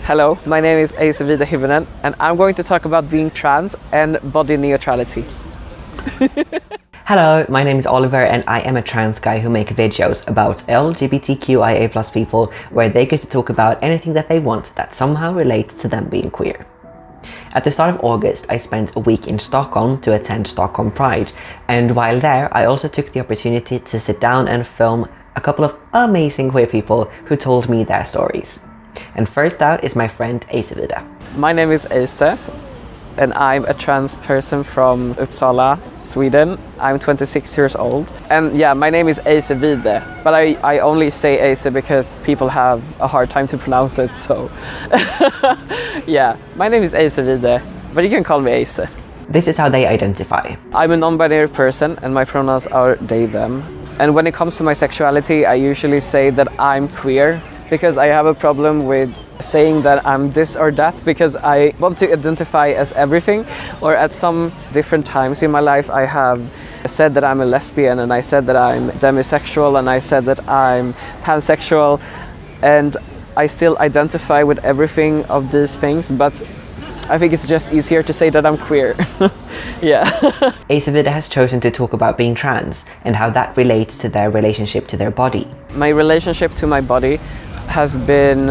Hello, my name is Eize-Vide Hyvönen and I'm going to talk about being trans and body neutrality. Hello, my name is Oliver and I am a trans guy who make videos about LGBTQIA+ people where they get to talk about anything that they want that somehow relates to them being queer. At the start of August, I spent a week in Stockholm to attend Stockholm Pride, and while there I also took the opportunity to sit down and film a couple of amazing queer people who told me their stories. And first out is my friend Aceveda. My name is Eize and I'm a trans person from Uppsala, Sweden. I'm 26 years old. And yeah, my name is Eize-Vide, but I only say Eize because people have a hard time to pronounce it, so yeah, my name is Eize-Vide, but you can call me Eize. This is how they identify. I'm a non-binary person and my pronouns are they, them. And when it comes to my sexuality, I usually say that I'm queer because I have a problem with saying that I'm this or that, because I want to identify as everything, or at some different times in my life I have said that I'm a lesbian, and I said that I'm demisexual, and I said that I'm pansexual, and I still identify with everything of these things, but I think it's just easier to say that I'm queer. Yeah. Aceveda has chosen to talk about being trans and how that relates to their relationship to their body. My relationship to my body has been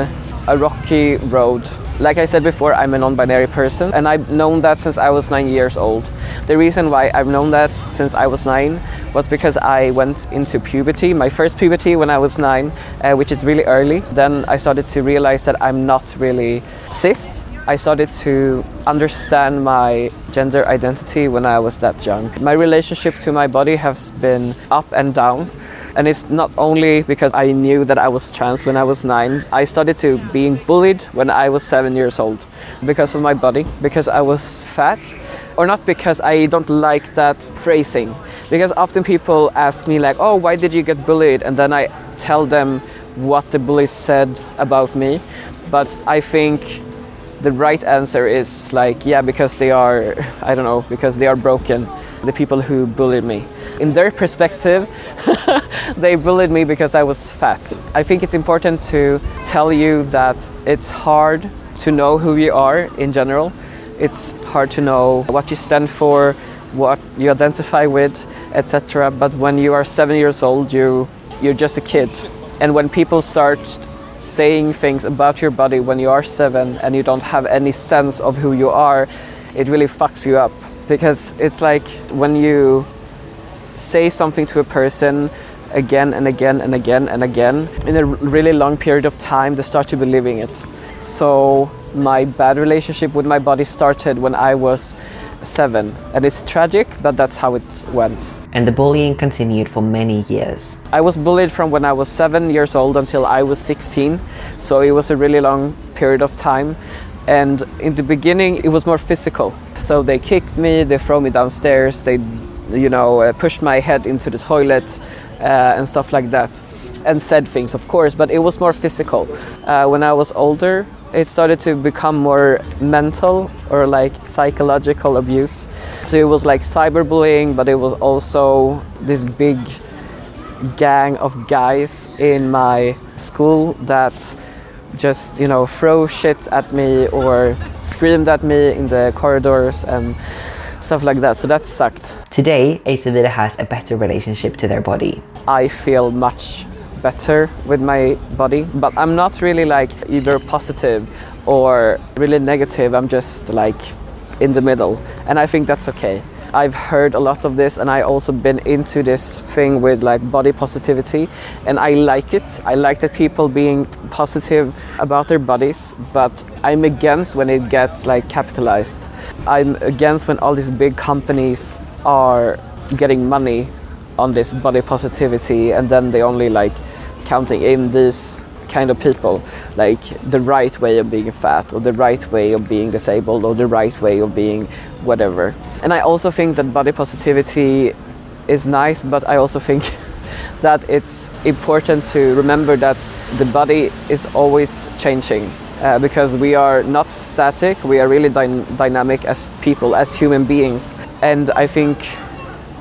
a rocky road. Like I said before, I'm a non-binary person and I've known that since I was 9 years old. The reason why I've known that since I was 9 was because I went into puberty, my first puberty when I was 9, which is really early. Then I started to realize that I'm not really cis. I started to understand my gender identity when I was that young. My relationship to my body has been up and down. And it's not only because I knew that I was trans when I was 9. I started to being bullied when I was 7 years old because of my body, because I was fat, or not because I don't like that phrasing. Because often people ask me like, oh, why did you get bullied? And then I tell them what the bullies said about me. But I think the right answer is like, yeah, because they are, I don't know, because they are broken, the people who bullied me. In their perspective, they bullied me because I was fat. I think it's important to tell you that it's hard to know who you are in general. It's hard to know what you stand for, what you identify with, etc. But when you are 7 years old, you're just a kid. And when people start saying things about your body when you are 7 and you don't have any sense of who you are, it really fucks you up. Because it's like when you say something to a person again and again and again and again, in a really long period of time, they start to believing it. So my bad relationship with my body started when I was 7. And it's tragic, but that's how it went. And the bullying continued for many years. I was bullied from when I was 7 years old until I was 16. So it was a really long period of time. And in the beginning, it was more physical. So they kicked me, they threw me downstairs, they, pushed my head into the toilet and stuff like that. And said things, of course, but it was more physical. When I was older, it started to become more mental or like psychological abuse. So it was like cyberbullying, but it was also this big gang of guys in my school that just, throw shit at me or screamed at me in the corridors and stuff like that. So that sucked. Today, Aceveda has a better relationship to their body. I feel much better with my body, but I'm not really like either positive or really negative. I'm just like in the middle, and I think that's okay. I've heard a lot of this, and I also been into this thing with like body positivity, and I like it. I like that people being positive about their bodies, but I'm against when it gets like capitalized. I'm against when all these big companies are getting money on this body positivity, and then they only like counting in these kind of people, like the right way of being fat, or the right way of being disabled, or the right way of being whatever. And I also think that body positivity is nice, but I also think that it's important to remember that the body is always changing, because we are not static, we are really dynamic as people, as human beings. And I think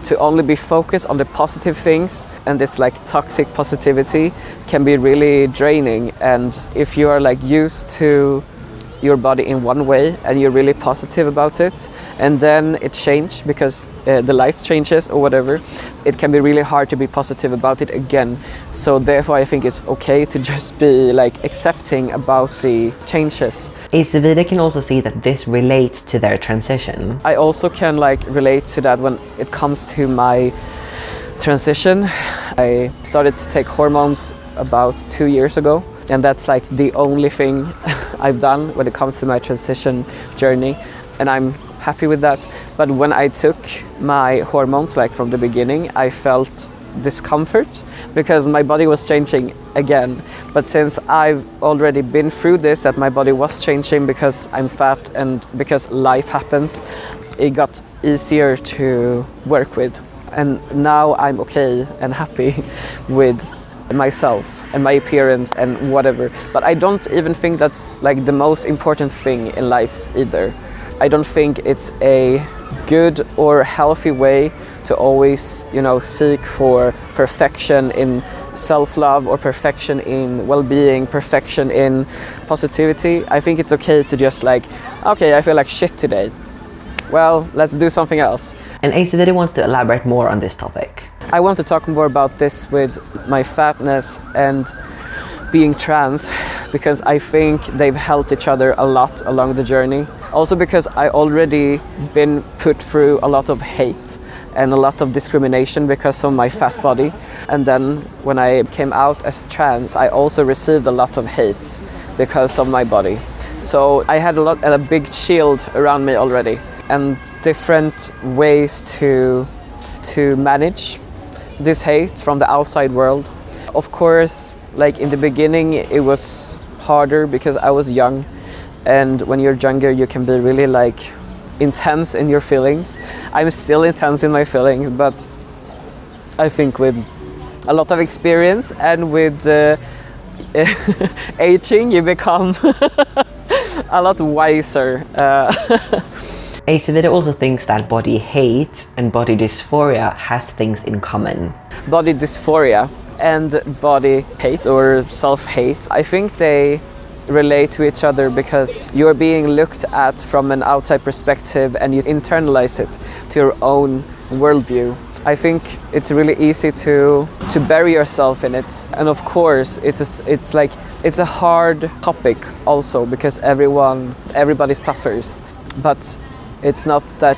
to only be focused on the positive things and this like toxic positivity can be really draining. And if you are like used to your body in one way and you're really positive about it, and then it changes because the life changes or whatever, it can be really hard to be positive about it again. So therefore I think it's okay to just be like accepting about the changes. Aceveda can also see that this relates to their transition. I also can like relate to that when it comes to my transition. I started to take hormones about 2 years ago, and that's like the only thing I've done when it comes to my transition journey, and I'm happy with that. But when I took my hormones, like from the beginning, I felt discomfort because my body was changing again. But since I've already been through this, that my body was changing because I'm fat and because life happens, it got easier to work with. And now I'm okay and happy with myself and my appearance and whatever. But I don't even think that's like the most important thing in life either. I don't think it's a good or healthy way to always, you know, seek for perfection in self-love or perfection in well-being, perfection in positivity. I think it's okay to just like, okay, I feel like shit today. Well, let's do something else. And Aceveda wants to elaborate more on this topic. I want to talk more about this with my fatness and being trans, because I think they've helped each other a lot along the journey. Also because I already been put through a lot of hate and a lot of discrimination because of my fat body. And then when I came out as trans, I also received a lot of hate because of my body. So I had a big shield around me already, and different ways to manage this hate from the outside world. Of course, like in the beginning, it was harder because I was young, and when you're younger, you can be really like intense in your feelings. I'm still intense in my feelings, but I think with a lot of experience and with aging, you become a lot wiser. Aceveda also thinks that body hate and body dysphoria has things in common. Body dysphoria and body hate or self-hate, I think they relate to each other because you're being looked at from an outside perspective and you internalize it to your own worldview. I think it's really easy to bury yourself in it, and of course it's a hard topic also because everybody suffers, but it's not that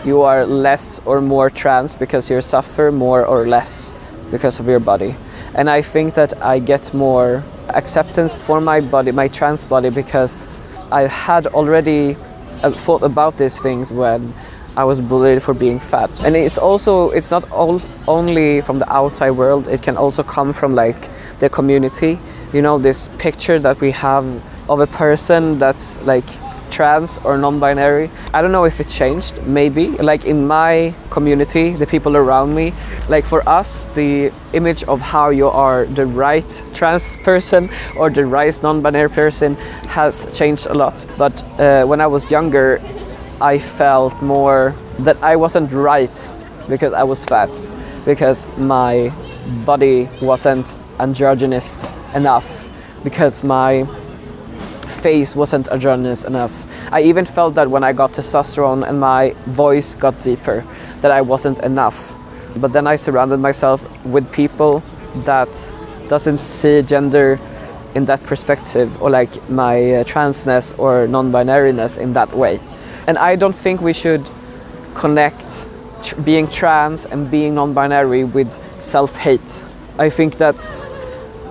you are less or more trans because you suffer more or less because of your body. And I think that I get more acceptance for my body, my trans body, because I had already thought about these things when I was bullied for being fat. And it's not only from the outside world, it can also come from like the community. You know, this picture that we have of a person that's like trans or non-binary. I don't know if it changed, maybe. Like in my community, the people around me, like for us, the image of how you are the right trans person or the right non-binary person has changed a lot. But when I was younger, I felt more that I wasn't right because I was fat, because my body wasn't androgynous enough, because my face wasn't androgynous enough. I even felt that when I got testosterone and my voice got deeper, that I wasn't enough. But then I surrounded myself with people that doesn't see gender in that perspective, or like my transness or non-binariness in that way. And I don't think we should connect being trans and being non-binary with self-hate. I think that's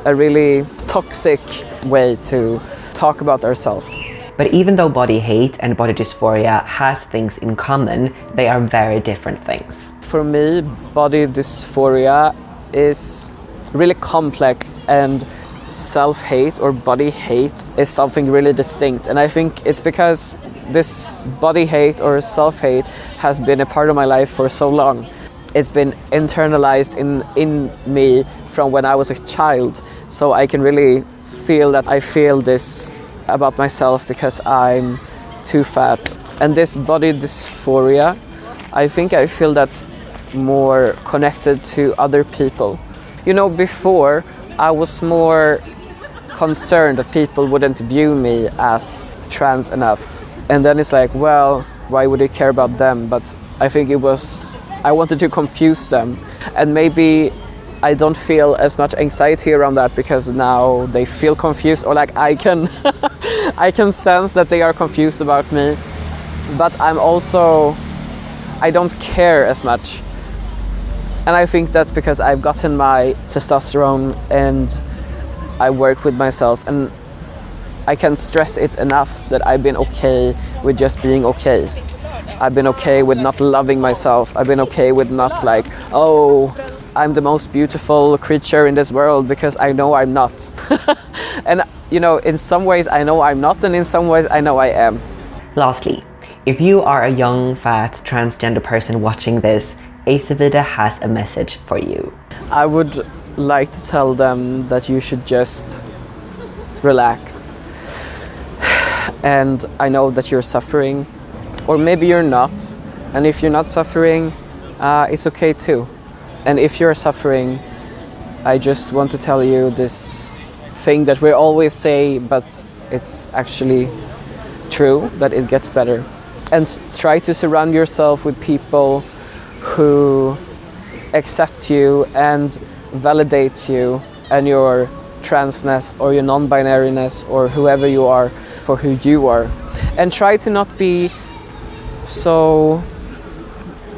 a really toxic way to talk about ourselves. But even though body hate and body dysphoria has things in common, they are very different things. For me, body dysphoria is really complex, and self-hate or body hate is something really distinct. And I think it's because this body hate or self-hate has been a part of my life for so long. It's been internalized in me from when I was a child. So I can really feel that I feel this about myself because I'm too fat. And this body dysphoria, I think I feel that more connected to other people. You know, before I was more concerned that people wouldn't view me as trans enough. And then it's like, well, why would you care about them? But I think I wanted to confuse them. And maybe I don't feel as much anxiety around that because now they feel confused, or like I can I can sense that they are confused about me. But I don't care as much. And I think that's because I've gotten my testosterone and I work with myself, and I can stress it enough that I've been okay with just being okay. I've been okay with not loving myself. I've been okay with not like, oh, I'm the most beautiful creature in this world, because I know I'm not. And you know, in some ways I know I'm not, and in some ways I know I am. Lastly, if you are a young, fat, transgender person watching this, Aceveda has a message for you. I would like to tell them that you should just relax. And I know that you're suffering, or maybe you're not. And if you're not suffering, it's okay too. And if you're suffering, I just want to tell you this thing that we always say, but it's actually true, that it gets better. And try to surround yourself with people who accept you and validates you and your transness or your non-binariness or whoever you are for who you are. And try to not be so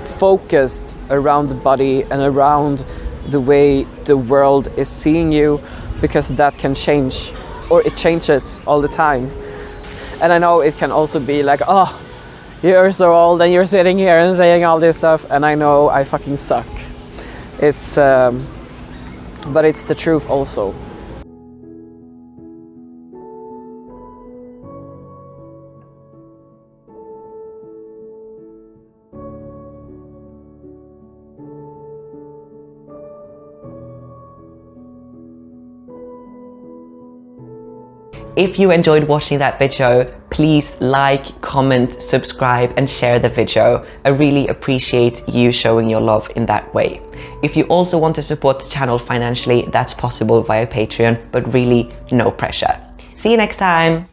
focused around the body and around the way the world is seeing you, because that can change, or it changes all the time. And I know it can also be like, oh, you're so old and you're sitting here and saying all this stuff, and I know I fucking suck. But it's the truth also. If you enjoyed watching that video, please like, comment, subscribe and share the video. I really appreciate you showing your love in that way. If you also want to support the channel financially, that's possible via Patreon, but really no pressure. See you next time!